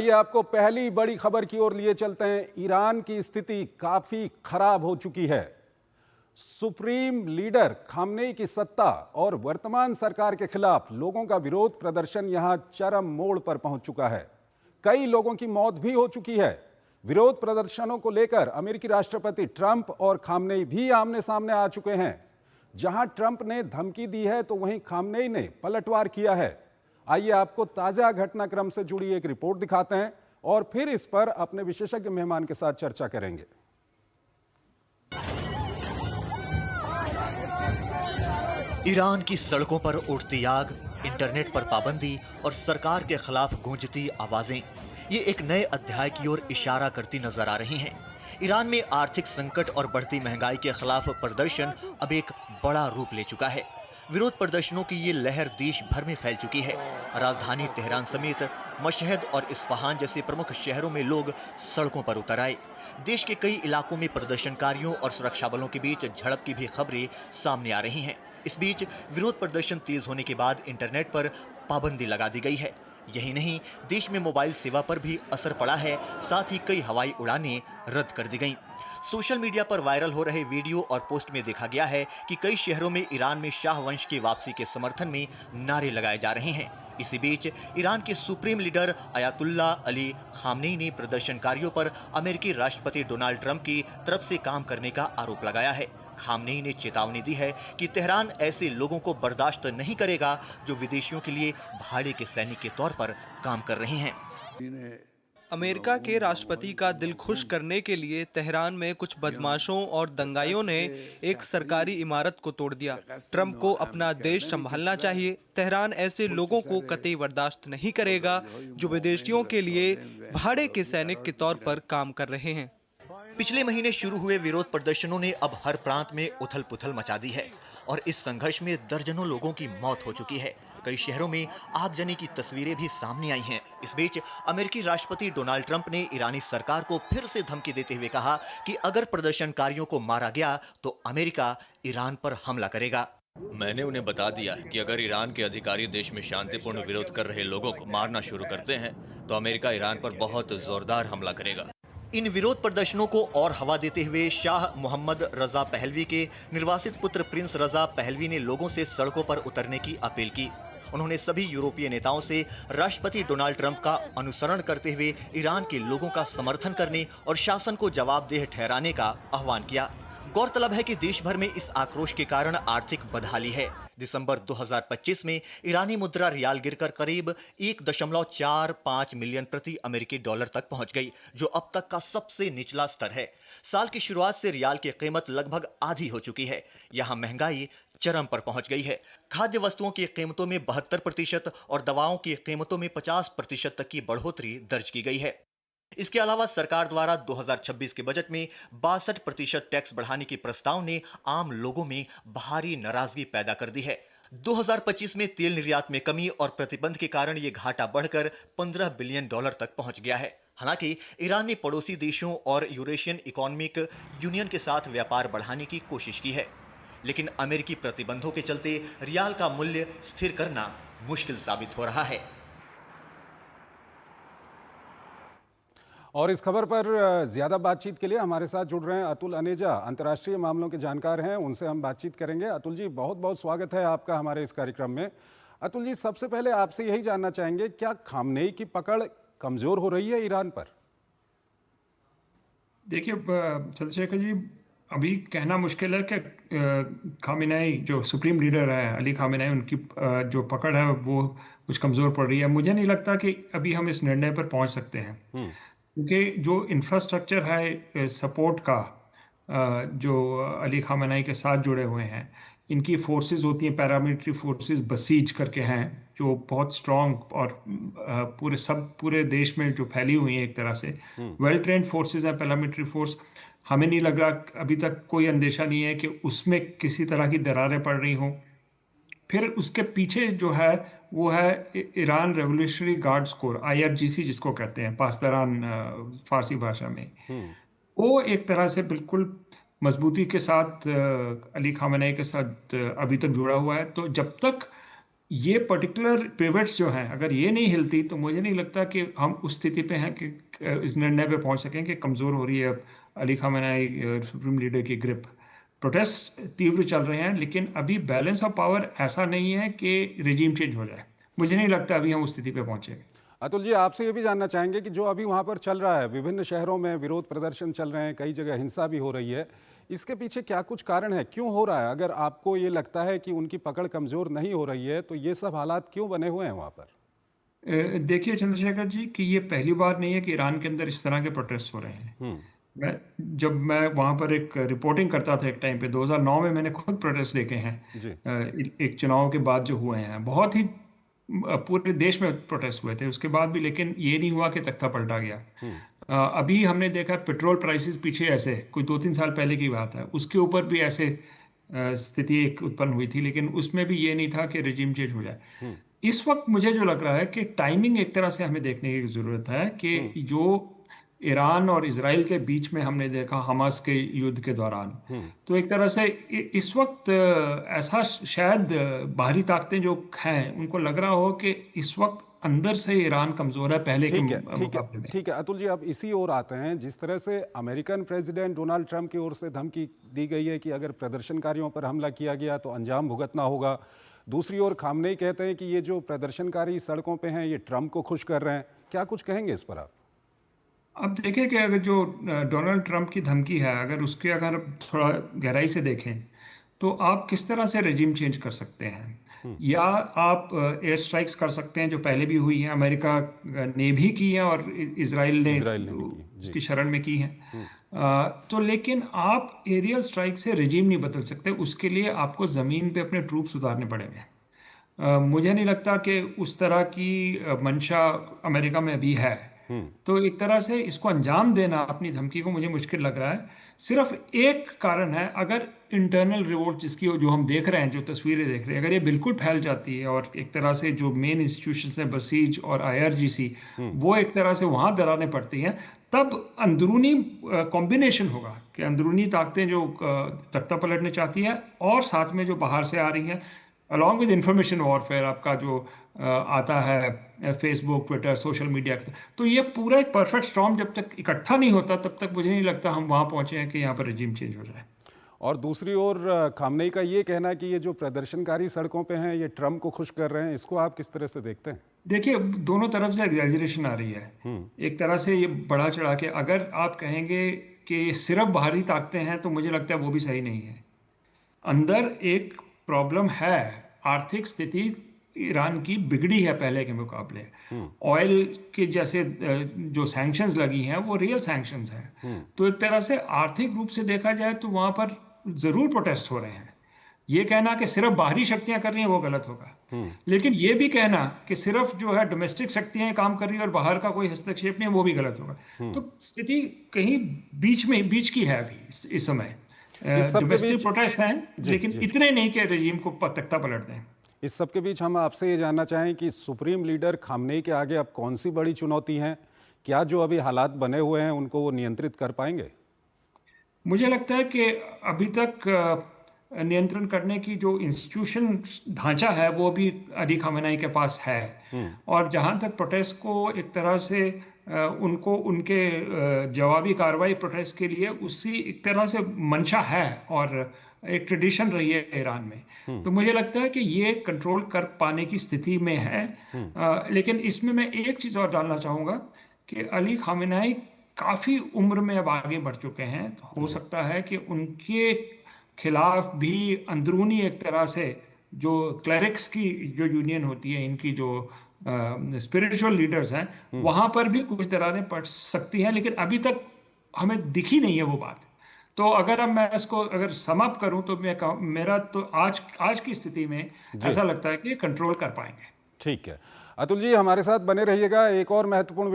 ये आपको पहली बड़ी खबर की ओर लिए चलते हैं। ईरान की स्थिति काफी खराब हो चुकी है। सुप्रीम लीडर खामनेई की सत्ता और वर्तमान सरकार के खिलाफ लोगों का विरोध प्रदर्शन यहां चरम मोड़ पर पहुंच चुका है। कई लोगों की मौत भी हो चुकी है। विरोध प्रदर्शनों को लेकर अमेरिकी राष्ट्रपति ट्रंप और खामनेई भी आमने सामने आ चुके हैं। जहां ट्रंप ने धमकी दी है तो वहीं खामनेई ने पलटवार किया है। आइए आपको ताजा घटनाक्रम से जुड़ी एक रिपोर्ट दिखाते हैं और फिर इस पर अपने विशेषज्ञ मेहमान के साथ चर्चा करेंगे। ईरान की सड़कों पर उठती आग, इंटरनेट पर पाबंदी और सरकार के खिलाफ गूंजती आवाजें ये एक नए अध्याय की ओर इशारा करती नजर आ रही हैं। ईरान में आर्थिक संकट और बढ़ती महंगाई के खिलाफ प्रदर्शन अब एक बड़ा रूप ले चुका है। विरोध प्रदर्शनों की ये लहर देश भर में फैल चुकी है। राजधानी तेहरान समेत मशहद और इस्फहान जैसे प्रमुख शहरों में लोग सड़कों पर उतर आए। देश के कई इलाकों में प्रदर्शनकारियों और सुरक्षा बलों के बीच झड़प की भी खबरें सामने आ रही हैं। इस बीच विरोध प्रदर्शन तेज होने के बाद इंटरनेट पर पाबंदी लगा दी गई है। यही नहीं, देश में मोबाइल सेवा पर भी असर पड़ा है। साथ ही कई हवाई उड़ानें रद्द कर दी गईं। सोशल मीडिया पर वायरल हो रहे वीडियो और पोस्ट में देखा गया है कि कई शहरों में ईरान में शाह वंश की वापसी के समर्थन में नारे लगाए जा रहे हैं। इसी बीच ईरान के supreme leader Ayatollah Ali Khamenei ने प्रदर्शनकारियों पर अमेरिकी राष्ट्रपति डोनाल्ड ट्रंप की तरफ से काम करने का आरोप लगाया है। खामनेई ने चेतावनी दी है कि तेहरान ऐसे लोगों को बर्दाश्त नहीं करेगा जो विदेशियों के लिए भाड़े के सैनिक के तौर पर काम कर रहे हैं। अमेरिका के राष्ट्रपति का दिल खुश करने के लिए तेहरान में कुछ बदमाशों और दंगाइयों ने एक सरकारी इमारत को तोड़ दिया। ट्रंप को अपना देश संभालना चाहिए। तेहरान ऐसे लोगों को कतई बर्दाश्त नहीं करेगा जो विदेशियों के लिए भाड़े के सैनिक के तौर पर काम कर रहे हैं। पिछले महीने शुरू हुए विरोध प्रदर्शनों ने अब हर प्रांत में उथल पुथल मचा दी है और इस संघर्ष में दर्जनों लोगों की मौत हो चुकी है। कई शहरों में आगजनी की तस्वीरें भी सामने आई हैं। इस बीच अमेरिकी राष्ट्रपति डोनाल्ड ट्रंप ने ईरानी सरकार को फिर से धमकी देते हुए कहा कि अगर प्रदर्शनकारियों को मारा गया तो अमेरिका ईरान पर हमला करेगा। मैंने उन्हें बता दिया कि अगर ईरान के अधिकारी देश में शांतिपूर्ण विरोध कर रहे लोगों को मारना शुरू करते हैं तो अमेरिका ईरान पर बहुत जोरदार हमला करेगा। इन विरोध प्रदर्शनों को और हवा देते हुए शाह मोहम्मद रजा पहलवी के निर्वासित पुत्र प्रिंस रजा पहलवी ने लोगों से सड़कों पर उतरने की अपील की। उन्होंने सभी यूरोपीय नेताओं से राष्ट्रपति डोनाल्ड ट्रंप का अनुसरण करते हुए ईरान के लोगों का समर्थन करने और शासन को जवाबदेह ठहराने का आह्वान किया। गौरतलब है कि देश भर में इस आक्रोश के कारण आर्थिक बदहाली है। दिसंबर 2025 में ईरानी मुद्रा रियाल गिरकर करीब 1.45 मिलियन प्रति अमेरिकी डॉलर तक पहुंच गई, जो अब तक का सबसे निचला स्तर है। साल की शुरुआत से रियाल की कीमत लगभग आधी हो चुकी है। यहां महंगाई चरम पर पहुंच गई है। खाद्य वस्तुओं की कीमतों में 72% और दवाओं की कीमतों में 50% तक की बढ़ोतरी दर्ज की गई है। इसके अलावा सरकार द्वारा 2026 के बजट में 62% टैक्स बढ़ाने के प्रस्ताव ने आम लोगों में भारी नाराजगी पैदा कर दी है। 2025 में तेल निर्यात में कमी और प्रतिबंध के कारण ये घाटा बढ़कर 15 बिलियन डॉलर तक पहुंच गया है। हालांकि ईरान ने पड़ोसी देशों और यूरेशियन इकोनॉमिक यूनियन के साथ व्यापार बढ़ाने की कोशिश की है, लेकिन अमेरिकी प्रतिबंधों के चलते रियाल का मूल्य स्थिर करना मुश्किल साबित हो रहा है। और इस खबर पर ज्यादा बातचीत के लिए हमारे साथ जुड़ रहे हैं अतुल अनेजा, अंतर्राष्ट्रीय मामलों के जानकार हैं। उनसे हम बातचीत करेंगे। अतुल जी, बहुत बहुत स्वागत है आपका हमारे इस कार्यक्रम में। अतुल जी, सबसे पहले आपसे यही जानना चाहेंगे, क्या खामनेई की पकड़ कमजोर हो रही है ईरान पर? देखिए चंद्रशेखर जी, अभी कहना मुश्किल है कि खामेनेई जो सुप्रीम लीडर है, अली खामेनेई, उनकी जो पकड़ है वो कुछ कमज़ोर पड़ रही है। मुझे नहीं लगता कि अभी हम इस निर्णय पर पहुंच सकते हैं, क्योंकि जो इंफ्रास्ट्रक्चर है सपोर्ट का, जो अली खामेनेई के साथ जुड़े हुए हैं, इनकी फोर्सेस होती हैं, पैरामिलिट्री फोर्सेस बसीज करके हैं, जो बहुत स्ट्रॉन्ग और पूरे देश में जो फैली हुई हैं, एक तरह से वेल ट्रेंड फोर्सेस हैं, पैरामिलिट्री फोर्स। हमें नहीं लग रहा, अभी तक कोई अंदेशा नहीं है कि उसमें किसी तरह की दरारें पड़ रही हों। फिर उसके पीछे जो है वो है Iran revolutionary guards core, IRGC जिसको कहते हैं पासदारान फारसी भाषा में। वो एक तरह से बिल्कुल मजबूती के साथ अली खामेनेई के साथ अभी तक जुड़ा हुआ है। तो जब तक ये पर्टिकुलर पिवट्स जो हैं, अगर ये नहीं हिलती तो मुझे नहीं लगता कि हम उस स्थिति पे हैं कि इस निर्णय पे पहुंच सकें कि कमज़ोर हो रही है अली खामेनेई सुप्रीम लीडर की ग्रिप। प्रोटेस्ट तीव्र चल रहे हैं, लेकिन अभी बैलेंस ऑफ पावर ऐसा नहीं है कि रिजीम चेंज हो जाए। मुझे नहीं लगता अभी हम उस स्थिति पे पहुंचे। अतुल जी, आपसे ये भी जानना चाहेंगे कि जो अभी वहाँ पर चल रहा है, विभिन्न शहरों में विरोध प्रदर्शन चल रहे हैं, कई जगह हिंसा भी हो रही है, इसके पीछे क्या कुछ कारण है, क्यों हो रहा है? अगर आपको ये लगता है कि उनकी पकड़ कमज़ोर नहीं हो रही है, तो ये सब हालात क्यों बने हुए हैं वहाँ पर? देखिए चंद्रशेखर जी, कि ये पहली बार नहीं है कि ईरान के अंदर इस तरह के प्रोटेस्ट हो रहे हैं। मैं जब मैं वहाँ पर एक रिपोर्टिंग करता था एक टाइम पे 2009 में, मैंने खुद प्रोटेस्ट देखे हैं। जी। एक चुनाव के बाद जो हुए हैं, बहुत ही पूरे देश में प्रोटेस्ट हुए थे उसके बाद भी, लेकिन ये नहीं हुआ कि तख्ता पलटा गया। अभी हमने देखा पेट्रोल प्राइसेस पीछे ऐसे कोई 2-3 साल पहले की बात है, उसके ऊपर भी ऐसे स्थिति एक उत्पन्न हुई थी, लेकिन उसमें भी ये नहीं था कि रिजीम चेंज हो जाए। इस वक्त मुझे जो लग रहा है कि टाइमिंग एक तरह से हमें देखने की ज़रूरत है कि जो ईरान और इजराइल के बीच में हमने देखा हमास के युद्ध के दौरान, तो एक तरह से इस वक्त ऐसा शायद बाहरी ताकतें जो हैं उनको लग रहा हो कि इस वक्त अंदर से ईरान कमज़ोर है पहले के ठीक है, ठीक है, मुकाबले में। ठीक है। अतुल जी, अब इसी ओर आते हैं। जिस तरह से अमेरिकन प्रेसिडेंट डोनाल्ड ट्रंप की ओर से धमकी दी गई है कि अगर प्रदर्शनकारियों पर हमला किया गया तो अंजाम भुगतना होगा, दूसरी ओर खामनेई कहते हैं कि ये जो प्रदर्शनकारी सड़कों पे हैं ये ट्रंप को खुश कर रहे हैं। क्या कुछ कहेंगे इस पर आप? अब देखें कि अगर जो डोनाल्ड ट्रंप की धमकी है, अगर उसके अगर थोड़ा गहराई से देखें तो आप किस तरह से रेजिम चेंज कर सकते हैं, या आप एयर स्ट्राइक्स कर सकते हैं जो पहले भी हुई हैं, अमेरिका ने भी की हैं और इजराइल ने इजराइल ने भी की, जी। उसकी शरण में की हैं। तो लेकिन आप एरियल स्ट्राइक से रेजिम नहीं बदल सकते, उसके लिए आपको ज़मीन पे अपने ट्रूप्स उतारने पड़ेंगे। मुझे नहीं लगता कि उस तरह की मंशा अमेरिका में अभी है। तो एक तरह से इसको अंजाम देना अपनी धमकी को मुझे मुश्किल लग रहा है। सिर्फ एक कारण है, अगर इंटरनल रिवोल्ट जिसकी जो हम देख रहे हैं, जो तस्वीरें देख रहे हैं, अगर ये बिल्कुल फैल जाती है और एक तरह से जो मेन इंस्टीट्यूशंस हैं बसीज और IRGC, वो एक तरह से वहाँ दरारें पड़ती हैं, तब अंदरूनी कॉम्बिनेशन होगा कि अंदरूनी ताकतें जो तख्ता पलटने चाहती हैं और साथ में जो बाहर से आ रही हैं, अलॉन्ग विद इंफॉर्मेशन वॉरफेयर आपका जो आता है फेसबुक, ट्विटर, सोशल मीडिया, तो ये पूरा एक परफेक्ट स्टॉर्म जब तक इकट्ठा नहीं होता तब तक मुझे नहीं लगता हम वहाँ पहुँचे हैं कि यहाँ पर रजीम चेंज हो जाए। और दूसरी ओर खामनेई का ये कहना है कि ये जो प्रदर्शनकारी सड़कों पे हैं ये ट्रंप को खुश कर रहे हैं, इसको आप किस तरह से देखते हैं? देखिए, दोनों तरफ से एग्जैजरेशन आ रही है। एक तरह से ये बढ़ा चढ़ा के अगर आप कहेंगे कि सिर्फ बाहरी ताकतें हैं तो मुझे लगता है वो भी सही नहीं है। अंदर एक प्रॉब्लम है, आर्थिक स्थिति ईरान की बिगड़ी है पहले के मुकाबले। ऑयल के जैसे जो सैंक्शंस लगी हैं वो रियल सैंक्शंस हैं। तो एक तरह से आर्थिक रूप से देखा जाए तो वहाँ पर ज़रूर प्रोटेस्ट हो रहे हैं। ये कहना कि सिर्फ बाहरी शक्तियां कर रही हैं वो गलत होगा, लेकिन ये भी कहना कि सिर्फ जो है डोमेस्टिक शक्तियां काम कर रही है और बाहर का कोई हस्तक्षेप नहीं है वो भी गलत होगा। तो स्थिति कहीं बीच की है अभी इस समय। डोमेस्टिक प्रोटेस्ट हैं लेकिन इतने नहीं कि रजीम को तख्ता पलट दें। इस सब के बीच हम आपसे ये जानना चाहें कि सुप्रीम लीडर खामनेई के आगे अब कौन सी बड़ी चुनौती है? क्या जो अभी हालात बने हुए हैं उनको वो नियंत्रित कर पाएंगे? मुझे लगता है कि अभी तक नियंत्रण करने की जो इंस्टीट्यूशन ढांचा है वो भी अली खामेनेई के पास है। और जहां तक प्रोटेस्ट को एक तरह से उनको उनके जवाबी कार्रवाई प्रोटेस्ट के लिए उसी एक तरह से मंशा है और एक ट्रेडिशन रही है ईरान में। तो मुझे लगता है कि ये कंट्रोल कर पाने की स्थिति में है। लेकिन इसमें मैं एक चीज़ और डालना चाहूँगा कि अली खामेनेई काफ़ी उम्र में अब आगे बढ़ चुके हैं, तो हो सकता है कि उनके खिलाफ भी अंदरूनी एक तरह से जो क्लरिक्स की जो यूनियन होती है, इनकी जो स्पिरिचुअल लीडर्स हैं, वहाँ पर भी कुछ दरारें पड़ सकती हैं, लेकिन अभी तक हमें दिखी नहीं है वो बात। तो अगर अब मैं इसको अगर समाप्त करूं तो मैं मेरा तो आज की स्थिति में ऐसा लगता है कि कंट्रोल कर पाएंगे। ठीक है, अतुल जी हमारे साथ बने रहिएगा। एक और महत्वपूर्ण